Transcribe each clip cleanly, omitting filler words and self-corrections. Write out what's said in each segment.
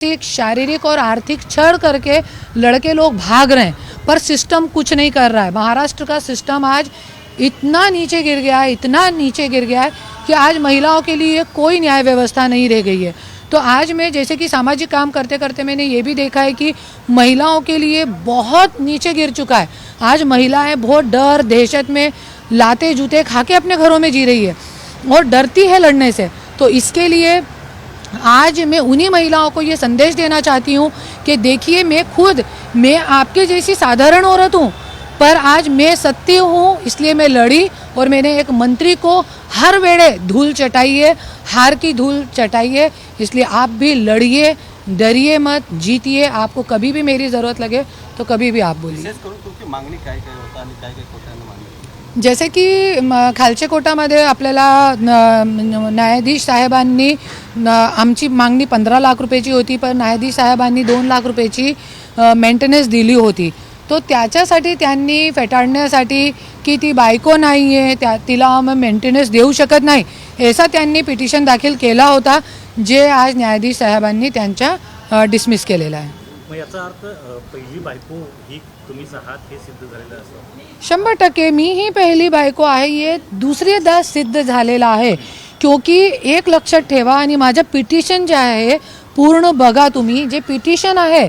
शारीरिक और आर्थिक छळ करके लड़के लोग भाग रहे हैं, पर सिस्टम कुछ नहीं कर रहा है। महाराष्ट्र का सिस्टम आज इतना नीचे गिर गया है, इतना नीचे गिर गया है कि आज महिलाओं के लिए कोई न्याय व्यवस्था नहीं रह गई है। तो आज मैं जैसे कि सामाजिक काम करते करते मैंने ये भी देखा है कि महिलाओं के लिए बहुत नीचे गिर चुका है। आज महिलाएं बहुत डर दहशत में लाते जूते खा के अपने घरों में जी रही है और डरती है लड़ने से। तो इसके लिए आज मैं उन्हीं महिलाओं को ये संदेश देना चाहती हूँ कि देखिए, मैं आपके जैसी साधारण औरत हूँ, पर आज मैं सत्य हूँ, इसलिए मैं लड़ी और मैंने एक मंत्री को हर वेळे धूल चटाई है, हार की धूल चटाई है। इसलिए आप भी लड़िए, डरिए मत, जीतिए। आपको कभी भी मेरी ज़रूरत लगे तो कभी भी आप बोलिए। मागणी काय काय होता आणि काय काय कोर्टाने मागणी? जैसे की खालचे कोर्टामध्ये आपल्याला न्यायाधीश साहेबांनी आमची मागणी 15 लाख रुपयाची होती, पण न्यायाधीश साहेबांनी 2 लाख रुपयाची मेंटेनन्स दिली होती। तो त्याच्यासाठी त्यांनी फेटाळण्यासाठी की ती बायको नाही आहे, तिला आम्ही मेंटेनन्स देऊ शकत नाही, असा त्यांनी पिटिशन दाखल केला होता, जे आज न्यायाधीश साहेबांनी त्यांच्या डिसमिस केलेला आहे। मग याचा अर्थ पहिली बायको ही तुम्हीच आहात हे सिद्ध झालेलं असं? 100% मी ही पहिली बायको आहे हे दुसरीदा सिद्ध झालेला आहे। क्योंकि एक लक्षात ठेवा, आणि माझं पिटिशन जे आहे पूर्ण बघा तुम्ही, जे पिटिशन आहे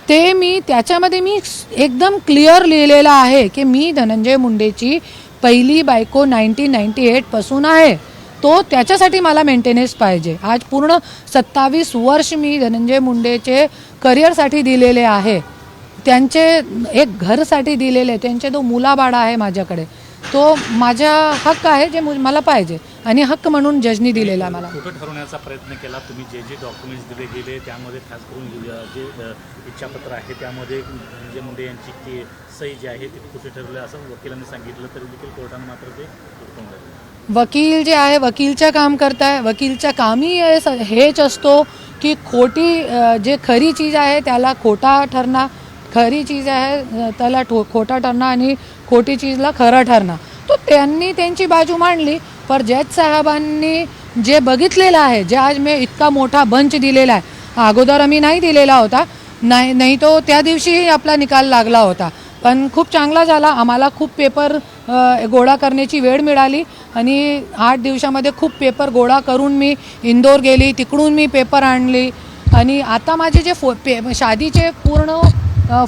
ते मी त्याच्यामध्ये मी एकदम क्लिअर लिहिलेलं आहे की मी धनंजय मुंडेची पहिली बायको 1998 पासून आहे। तो त्याच्यासाठी मला मेंटेनन्स पाहिजे। आज पूर्ण 27 वर्ष मी धनंजय मुंडेचे करिअरसाठी दिलेले आहे, त्यांचे एक घरसाठी दिलेले, त्यांचे 2 मुलाबाळा आहे माझ्याकडे। तो माझा हक्क आहे जे मला पाहिजे, आणि हक्क म्हणून जजनी दिलेला मला। खोटं ठरवण्याचा प्रयत्न केला तुम्ही, जे डॉक्युमेंट्स दिले गेले त्यामध्ये खास करून जे इच्छापत्र आहे त्यामध्ये धनंजय मुंडे यांची सही जी आहे ती खोटी ठरवली असं वकिलांनी सांगितलं, तरी देखील कोर्टाने मात्र ते उठवून दिलं। वकील जे आहे वकीलचं काम करताय, वकीलचं कामही हेच असतो की जे खरी चीज आहे त्याला खोटा ठरणार, खरी चीज आहे त्याला खोटा ठरणं, आणि खोटी चीजला खरं ठरणं। तो त्यांनी त्यांची बाजू मांडली, पर जज साहेबांनी जे बघितलेलं आहे, जे आज मी इतका मोठा बंच दिलेला आहे, अगोदर आम्ही नाही दिलेला होता, नाही तो त्या दिवशी आपला निकाल लागला होता, पण खूप चांगला झाला। आम्हाला खूप पेपर गोळा करण्याची वेळ मिळाली, आणि 8 दिवसामध्ये खूप पेपर गोळा करून मी इंदोर गेली, तिकडून मी पेपर आणली, आणि आता माझे जे शादीचे पूर्ण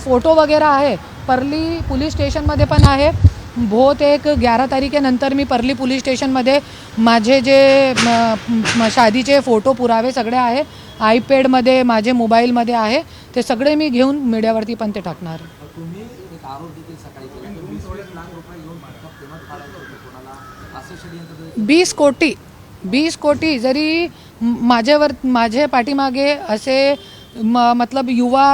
फोटो वगैरे आहे परली पोलीस स्टेशनमध्ये पण आहे। बहुत एक 11 तारखेनंतर मी परली पोलीस स्टेशनमध्ये माझे जे शादीचे फोटो पुरावे सगळे आहे, आयपॅडमध्ये माझे मोबाईलमध्ये आहे, ते सगळे मी घेऊन मीडियावरती पण ते टाकणार। तुम्ही एक आरोप देखील सकाळी केला की 20 लाख रुपये घेऊन भारतात पेमेंट काढायचं होतं कोणाला, असं षडयंत्र 20 कोटी जरी माझ्या पाठीमागे असे मतलब युवा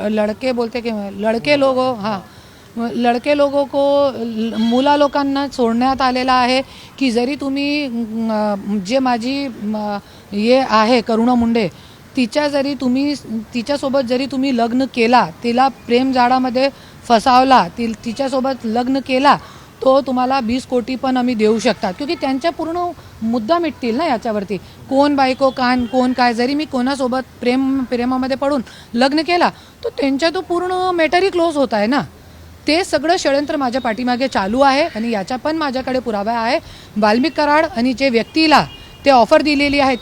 लड़के बोलते कि लड़के लोगों को मुला लोकांना सोडण्यात आलेला आहे की जरी तुम्ही जे माझी ये आहे करुणा मुंडे, तिच्यासोबत जरी तुम्ही लग्न केला, तिला प्रेम जाळामध्ये फसावला, तिच्यासोबत लग्न केला, तो तुम्हाला 20 कोटी पण आम्ही देऊ शकतात, क्योंकि त्यांच्या पूर्ण मुद्दा मिटतील ना याच्यावरती। कोण बायको कोण काय, जरी मी कोणासोबत प्रेमामध्ये पडून लग्न केला तो त्यांच्या तो पूर्ण मॅटरही क्लोज होत आहे ना। ते सगळं षडयंत्र माझ्या पाठीमागे चालू आहे, आणि याचा पण माझ्याकडे पुरावा आहे। वाल्मिक कराड आणि जे व्यक्तीला ते ऑफर दिलेली आहे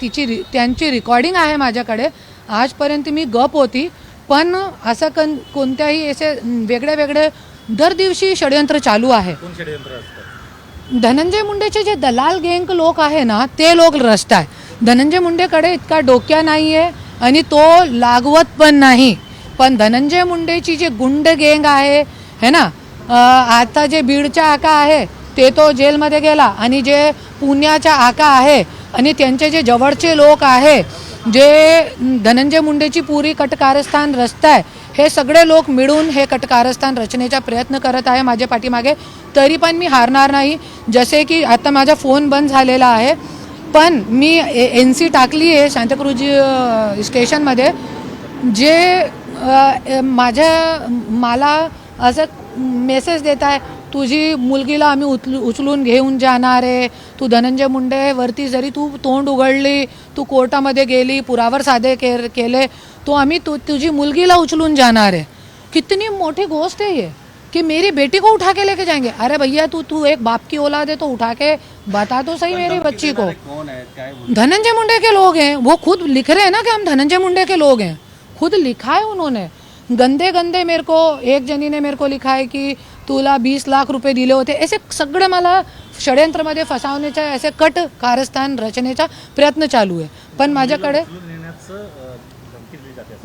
त्यांची रेकॉर्डिंग आहे माझ्याकडे। आजपर्यंत मी गप होती, पण असं कोणत्याही असे वेगळे दर दिवशी षडयंत्र चालू आहे। कोण षडयंत्र असतं? धनंजय मुंडेचे जे दलाल गँग लोक आहे ना, ते लोक रचताय। धनंजय मुंडेकडे इतका डोक्या नाही आहे, आणि तो लागवत पण नाही, पण धनंजय मुंडेची जे गुंड गँग आहे ना, आता जे बीडचा आका आहे ते तो जेलमध्ये गेला, आणि जे पुण्याचा आका आहे आणि त्यांचे जे जवळचे लोक आहे, जे धनंजय मुंडेची पुरी कटकारस्थान रचताय, हे सगळे लोक मिळून हे कटकारस्थान रचण्याचा प्रयत्न करत आहे माझ्या पाठीमागे। तरी पण मी हारणार नाही। जसे की आता माझा फोन बंद झालेला आहे, पण मी NC टाकली आहे सांताक्रूज स्टेशनमध्ये, जे मला असं मेसेज देत आहे, तुझी मुलगीला आम्ही उचलून घेऊन जाणार आहे, तू धनंजय मुंडे वरती जरी तू तोंड उघडली, तू कोर्टामध्ये गेली, पुरावर साधे केले, तो आम्ही तुझी मुलगीला उचलून जाणार है। कितनी मोटी गोष्ट है ये कि मेरी बेटी को उठा के लेके जाएंगे। अरे भैया तू एक बाप की औलाद है तो उठा के बता तो सही मेरी बच्ची को। कौन है, क्या है धनंजय मुंडे के लोग हैं, वो खुद लिख रहे हैं ना कि हम धनंजय मुंडे के लोग हैं, खुद लिखा है उन्होंने। गंदे गंदे मेरे को एक जनी ने मेरे को लिखा है की तुला 20 लाख रुपये दिले होते, ऐसे सगळे मला षडयंत्रामध्ये फसवण्याचा ऐसे कट कारस्थान रचनेचा प्रयत्न चालू आहे। पण माझ्याकडे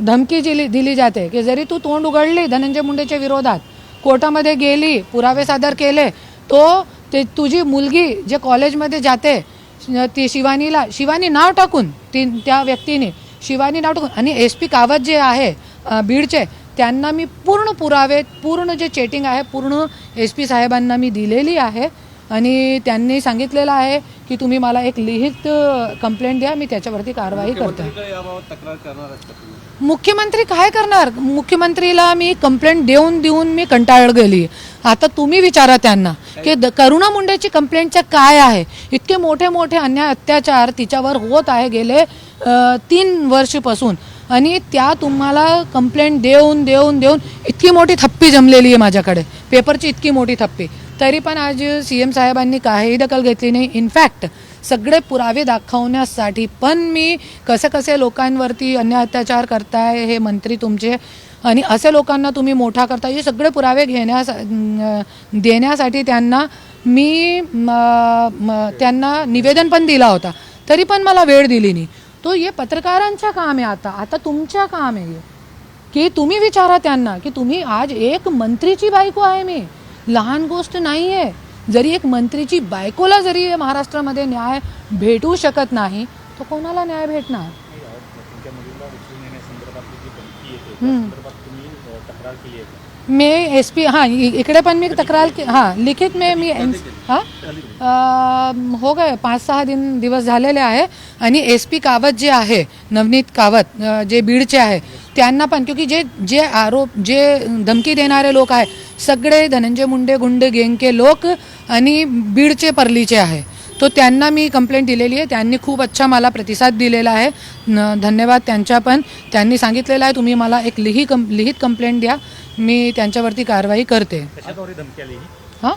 धमकी दिली जाते की जरी तू तोंड उघडली धनंजय मुंडेच्या विरोधात, कोर्टामध्ये गेली, पुरावे सादर केले, तो ते तुझी मुलगी जे कॉलेजमध्ये जाते ती शिवानी नाव टाकून त्या व्यक्तीने शिवानी नाव टाकून आणि SP कावत जे आहे बीडचे त्यांना मी पूर्ण पुरावे, पूर्ण जे चेटिंग आहे पूर्ण SP साहेबांना मी दिलेली आहे आणि त्यांनी सांगितलेलं आहे की तुम्ही मला एक लिखित कंप्लेंट द्या, मी त्याच्यावरती कारवाई करते। तक्रार करणार असतात तुम्ही? मुख्यमंत्री काय करणार? मुख्यमंत्रीला मी कंप्लेंट देऊन मी कंटाळ गेली। आता तुम्ही विचारा त्यांना की करुणा मुंडेची कंप्लेंटचं काय आहे? इतके मोठे मोठे अन्याय अत्याचार तिच्यावर होत आहे गेले 3 वर्षापासून आणि त्या तुम्हाला कंप्लेंट देऊन इतकी मोठी थप्पी जमलेली आहे माझ्याकडे, पेपरची इतकी मोठी थप्पी, तरी पण आज CM साहेबांनी काहीही दखल घेतली नाही। इनफॅक्ट सगळे पुरावे दाखवण्यासाठी पण मी कसे लोकांवरती अन्याय अत्याचार करताय हे मंत्री तुमचे आणि असे लोकांना तुम्ही मोठा करताय, हे सगळे पुरावे देण्यासाठी त्यांना मी त्यांना निवेदन पण दिला होता, तरी पण मला वेळ दिली नाही। तो ये पत्रकारांचं काम आहे, आता तुमचं काम आहे की तुम्ही विचारा त्यांना की तुम्ही आज एक मंत्रीची बायको आहे, मी लहान गोष्ट नाही आहे। जरी एक मंत्रीची बायकोला जरी महाराष्ट्रामध्ये न्याय भेटू शकत नाही तर कोणाला न्याय भेटणार? मैं SP हाँ इकडे पण मी तक्रार हाँ लिखित में मी हाँ हो गए 5-6 दिवस झालेले आहे आणि SP कावत जे आहे नवनीत कावत जे बीडचे आहे त्यांना पण, क्योंकि जे आरोप जे धमकी देणारे लोक आहे सगळे धनंजय मुंडे गुंड गँग के लोक आणि बीडचे परलीचे आहे, तो त्यांना मी कंप्लेंट दिलेली आहे। त्यांनी खूप अच्छा मला प्रतिसाद दिलेला आहे, धन्यवाद त्यांचा पण। त्यांनी सांगितलेलं आहे तुम्ही मला एक लिखित कंप्लेंट द्या, मी त्यांच्यावरती कारवाई करते। हां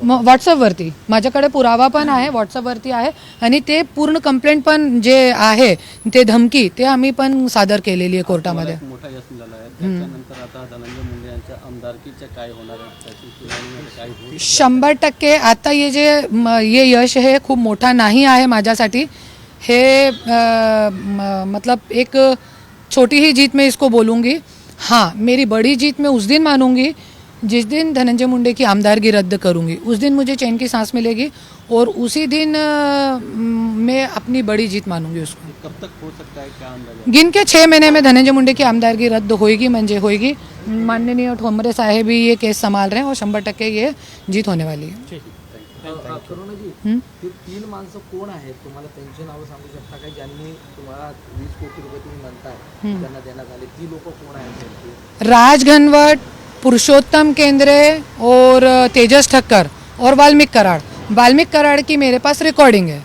व्हॉट्सअपवरती माझ्याकडे पुरावा पण आहे, व्हॉट्सअपवरती आहे आणि ते पूर्ण कंप्लेंट पण जे आहे ते धमकी ते आम्ही पण सादर केलेली आहे कोर्टामध्ये। मोठा यश मिळाला आहे, त्याच्यानंतर आता धनंजय मुंडे यांच्या आमदारकीचे काय होणार आहे, त्याची काय होईल? 100% आता ये यश है खूप मोठा नहीं आहे माझ्यासाठी, हे मतलब एक छोटी ही जीत मैं इसको बोलूँगी। हाँ मेरी बड़ी जीत मैं उस दिन मानूंगी जिस दिन धनंजय मुंडे की आमदारगी रद्द करूंगी, उस दिन मुझे चैन की सांस मिलेगी और उसी दिन मैं अपनी बड़ी जीत मानूंगी उसको। कब तक हो सकता है, क्या अंदाजा? गिन के 6 महीने में धनंजय मुंडे की आमदारगी रद्द होएगी म्हणजे होएगी। माननीय ठोंबरे साहेब भी ये केस संभाल रहे हैं और 100% ये जीत होने वाली है। करुणा जी, ते 3 माणसं कोण आहेत? तुम्हाला त्यांची नावं सांगू शकता का ज्यांनी तुम्हाला 20 कोटी रुपये तुम्ही म्हणताय त्यांना देण्यात आले? ती लोक कोण आहेत? राज घनवट, पुरुषोत्तम केंद्रे और तेजस ठक्कर और वाल्मीक कराड़ की मेरे पास रिकॉर्डिंग है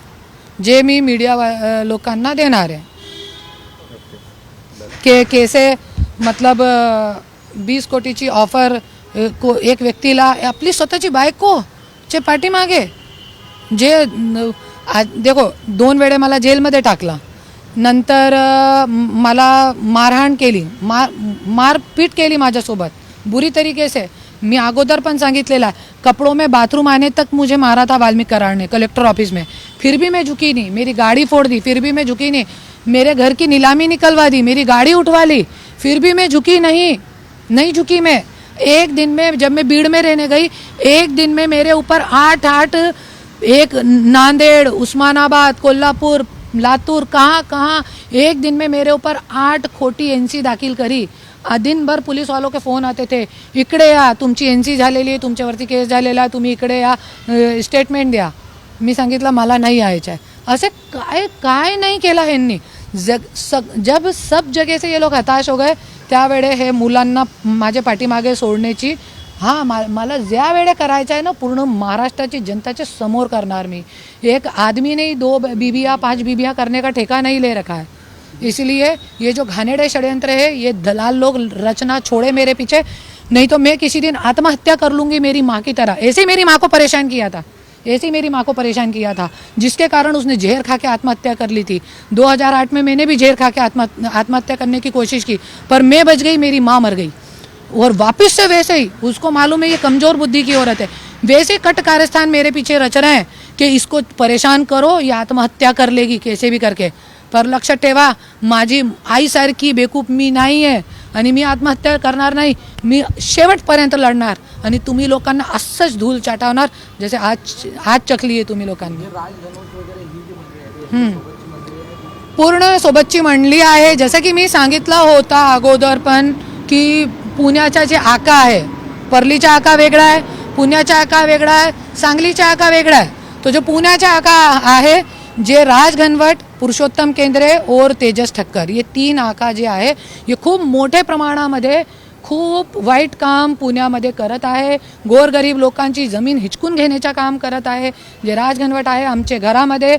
जे मी मीडिया लोकांना देणार आहे के कैसे मतलब 20 कोटीची ऑफर को एक व्यक्तीला आपली स्वतःची बायको चे पाठीमागे जे देखो 2 वेळे मला जेलमध्ये टाकला, नंतर मला मारहाण केली, मारपीट केली माझ्यासोबत बुरी तरीके से। मैं अगोदर पण सांगितलेला कपड़ों में बाथरूम आने तक मुझे मारा था वाल्मीकि कराड़ ने कलेक्टर ऑफिस में, फिर भी मैं झुकी नहीं, मेरी गाड़ी फोड़ दी फिर भी मैं झुकी नहीं, मेरे घर की नीलामी निकलवा दी, मेरी गाड़ी उठवा ली फिर भी मैं झुकी नहीं झुकी मैं। एक दिन में जब मैं बीड़ में रहने गई, एक दिन में मेरे ऊपर 8 एक नांदेड़, उस्मानाबाद, कोल्हापुर, लातूर कहाँ एक दिन में मेरे ऊपर 8 खोटी NC दाखिल करी। दिन भर पुलिस वालों के फोन आते थे, इकडे या तुमची NC झालेली आहे, तुमच्यावरती केस झालेला आहे, तुम्ही इकडे या स्टेटमेंट द्या। मी सांगितलं मला नाही यायचं आहे। असे काय नाही केला ह्यांनी। जब सब जगह से ये लोग हताश हो गए त्यावेळे हे मुलांना माझ्या पाठीमागे सोडण्याची हां मला ज्या वेळे करायचं आहे ना पूर्ण महाराष्ट्राची जनताच्या समोर करणार मी. एक आदमी नहीं 2 बीबियाँ 5 बीबियाँ करने का ठेका नहीं ले रखा है. इसलिए ये जो घानेड़े षड्यंत्र है ये दलाल लोग रचना छोड़े मेरे पीछे, नहीं तो मैं किसी दिन आत्महत्या कर लूँगी मेरी माँ की तरह. ऐसे ही मेरी माँ को परेशान किया था, ऐसे ही मेरी माँ को परेशान किया था, जिसके कारण उसने जहर खा के आत्महत्या कर ली थी. 2008 में मैंने भी जहर खा के आत्महत्या करने की कोशिश की, पर मैं बच गई, मेरी माँ मर गई. और वापस से वैसे ही, उसको मालूम है ये कमज़ोर बुद्धि की औरत है, वैसे कट कारस्थान मेरे पीछे रच रहे हैं की इसको परेशान करो, ये आत्महत्या कर लेगी कैसे भी करके. पर लक्षात ठेवा, माझी आईसारखी बेकूफ मी नाही आहे आणि मी आत्महत्या करणार नाही. मी शेवटपर्यंत लढणार आणि तुम्ही लोकांना असंच धूल चाटवणार जसे आज चखली आहे तुम्ही लोकांनी. पूर्ण सोबतची मंडळी आहे. जसं की मी सांगितलं होता अगोदर पण की पुण्याचा जे आका आहे, परलीचा आका वेगळा आहे, पुण्याचा आका वेगळा आहे, सांगलीचा आका वेगळा आहे. तो जो पुण्याचा आका आहे जे राज घनवट, पुरुषोत्तम केंद्रे और तेजस ठक्कर, ये 3 आका जे आहे हे खूप मोठ्या प्रमाणामध्ये खूप वाईट काम पुण्यामध्ये करत आहे. गोरगरीब लोकांची जमीन हिचकून घेण्याचं काम करत आहे. जे राज घनवट आहे आमच्या घरामध्ये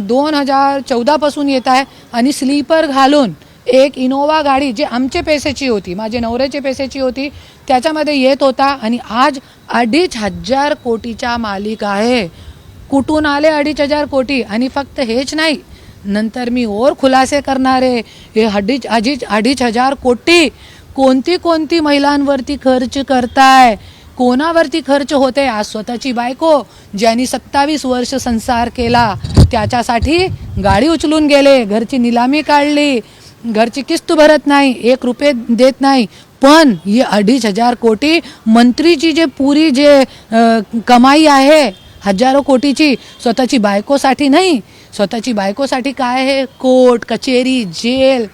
2014 पासून येत आहे आणि स्लीपर घालून एक इनोवा गाडी जे आमचे पैशाची होती, माझे नवऱ्याचे पैशाची होती, त्याच्यामध्ये येत होता आणि आज 2,500 कोटीचा मालिक आहे. कुठून आले 2,500 कोटी? आणि फक्त हेच नाही, नंतर मी और खुलासे करणार आहे. हे 2,500 कोटी कोणती महिलांवरती खर्च करताय, कोणावरती खर्च होते? आज स्वतःची बायको ज्यांनी 27 वर्ष संसार केला त्याच्यासाठी गाडी उचलून गेले, घरची निलामी काढली, घरची किस्त भरत नाही, 1 रुपये देत नाही. पण ही 2,500 कोटी मंत्रीची जे पुरी जे कमाई आहे हजारो कोटीची, स्वतःची बायकोसाठी नाही. स्वतःची बायकोसाठी काय आहे? कोर्ट कचेरी, जेल,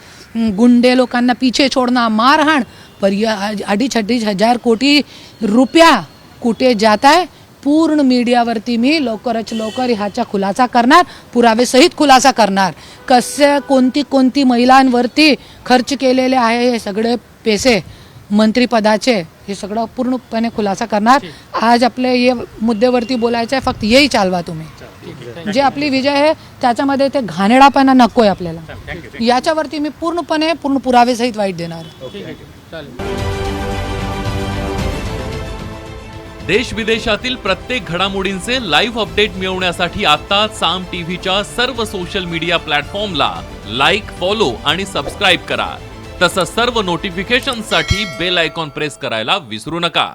गुंडे लोकांना पीछे छोड़ना, मारहाण. पर ये 2,500 कोटी रुपया कुठे जात आहे? पूर्ण मीडियावरती मी लवकरच लवकर ह्याचा खुलासा करणार, पुरावे सहित खुलासा करणार. कसे कोणती महिलांवरती खर्च केलेले आहे हे सगळे पैसे मंत्रिपदाचे, हे सगळं पूर्णपणे खुलासा करणार. आज आपले ये मुद्द्यावरती बोलायचं आहे, फक्त येही चालवा तुम्ही. जे आपली विजय आहे त्याच्यामध्ये ते घाणेरडापणा नको आहे आपल्याला. याच्यावरती मी पूर्ण पुरावे सहित वाईट देणार. देश विदेशातील प्रत्येक घडामोडींचे लाईव्ह अपडेट मिळवण्यासाठी आता साम टीव्हीच्या सर्व सोशल मीडिया प्लॅटफॉर्मला लाईक, फॉलो आणि सबस्क्राईब करा. तसंच सर्व नोटिफिकेशनसाठी बेल आयकॉन प्रेस करायला विसरू नका.